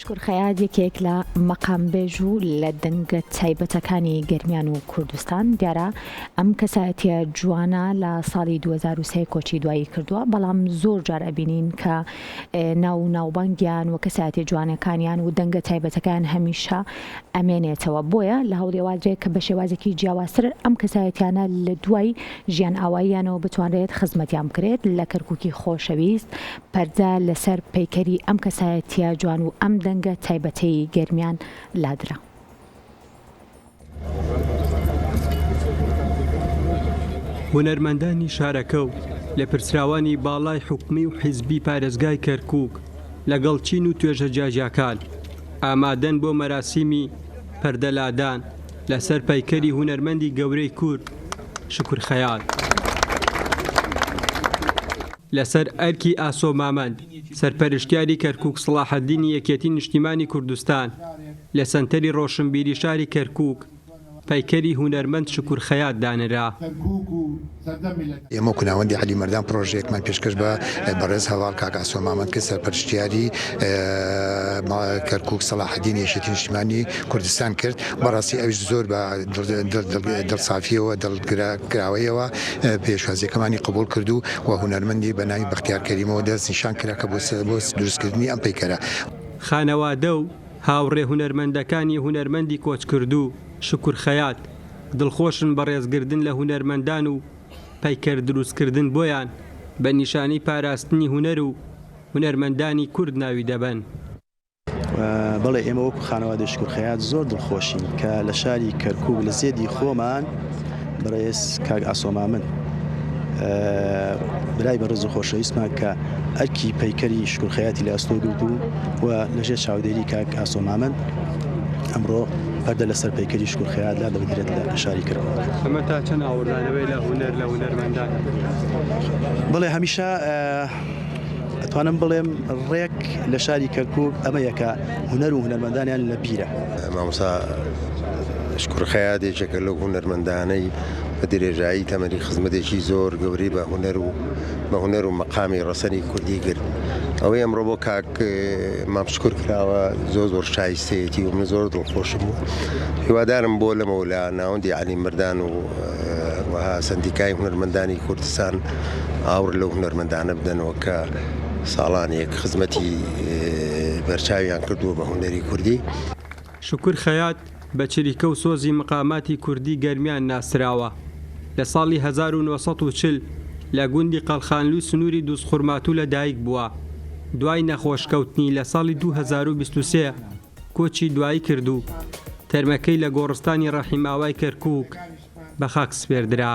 شکر خەیات یەکێک لە مەقامبێژ و لە دەنگە تایبەتەکانی گەرمیان و کوردستان دیارە ئەم کەسایەتیە جوانە لە ساڵی 2023 کۆچی دوایی کردووە، بەڵام زۆر جار ئەبینین کە ناوبانگیان و کەسایەتی جوانەکانیان و دەنگە تایبەتەکان هەمیشە ئەمێنێتەوە. بۆیە لە هەوڵێوازرێک کە بە شێوازێکی جیاوازتر ئەم کەسایەتیانە لە دوای ژیان ئاواییانەوە بتوانرێت خزمەتیان بکرێت لە کەرکووکی خۆشەویست پەردا لەسەر پەیکەری ئەم کەسایەتیە جوان و ئەم دەنگە تایبەتەی گەرمیان لادرا. هونەرمەندانی شارەکە و لە پرسراوانی باڵای حکومی و حیزبی پارێزگای کەرکووک لەگەڵ چین و توێژە جیاجیاکان ئامادەن بۆ مەراسیمی پەردەلادان لەسەر پەیکەری هونەرمەندی گەورەی کورد شکر خەیات. لەسەر ئەرکی ئاسۆ مامەند سەرپەرشتیاری کەرکووک سڵاحەدینی یەکێتی نیشتیمانی کوردستان لە سەنتەری ڕۆشنبیری شاری کەرکووک پەیکەری هونەرمەند شکر خەیات دانرا. ئێمە کوناوەندی عەلی مەردان پرۆژەیەکمان پێشکەش بە بەڕێز هەواڵ کاک ئاسۆ مامەند کە سەرپەرشتیاری کەرکووک سەلاحەدین یەکێتی نیشتیمانی کوردستان کرد. بەڕاستی ئەوش زۆر بە دڵسافیەوە دڵگراوەیەوە پێشوازیەکەمانی قبول کردو و هونەرمەندی بە ناوی بەختیار کەریمەوە دەست نیشان کرا کە بۆ دروستکردنی ئەم پەیکەرە. خانەوادە و هاوڕێ هونەرمەندەکانی هونەرمەندی کۆچکردو شکر خەیات دڵخۆشن بە ڕێزگردن لە هونەرمەندان و پەیکەر دروستکردن بۆیان بە نیشانی پاراستنی هونەر و هونەرمەندانی کورد ناوی دەبەن. بەڵێ ئێمە وەکو خانەوادەی شکر خەیات زۆر دڵخۆشین کە لە شاری کەرکووک لە زێدی خۆمان بەڕێز کاک ئاسۆ مامەند برای بەڕێز و خۆشەویستمان کە ئەرکی پەیکەری شکر خەیاتی لە ئەستۆ گرتو و لەژێر چاودێری کاک ئاسۆ مامەند ئەمڕۆ پەردە لەسەر پەیکەری شکر خەیات لا دەبگرێت لە شاری کەرکووک. ئەمە تا چەند ئاوردانەوەی لە هونەرمەندان؟ بڵێ هەمیشە ئەتوانم بڵێم ڕێک لە شاری کەرکووک ئەمە یەکە هونەر و هونەرمەندانیان لە بیرە. مامۆستا شکر خەیات یەکێکە لەو هونەرمەندانەی بە درێژایی تەمەنی خزمەتێکی زۆر گەورەی بە هونەر و مەقامی ڕەسەنی کوردی کرد. ئەوەی ئەمڕۆ بۆ کاک مام شکر کراوە زۆر شایستەیەتی و من زۆر دڵخۆشم بوو. هیوادارم بۆ لەمەوە لە ناوەندی عەلی مەردان و سەندیکای هونەرمەندانی کوردستان ئاور لەو هونەرمەندانە بدەنەوە کە ساڵانێک خزمەتی بەرچاویان کردووە بە هونەری کوردی. شکر خەیات بە چریکە و سۆزی مقاماتی کوردی گەرمیان ناسراوە. لە ساڵی 1940 لە گوندی قەڵخانلووی سنووری دووسخورماتوو لە دایک بووە. دوای نەخۆشکەوتنی لە ساڵی 2023 کۆچی دوایی کردو تەرمەکەی لە گۆڕستانی ڕەحیماوای کەرکووک بە خاک سپێردرا.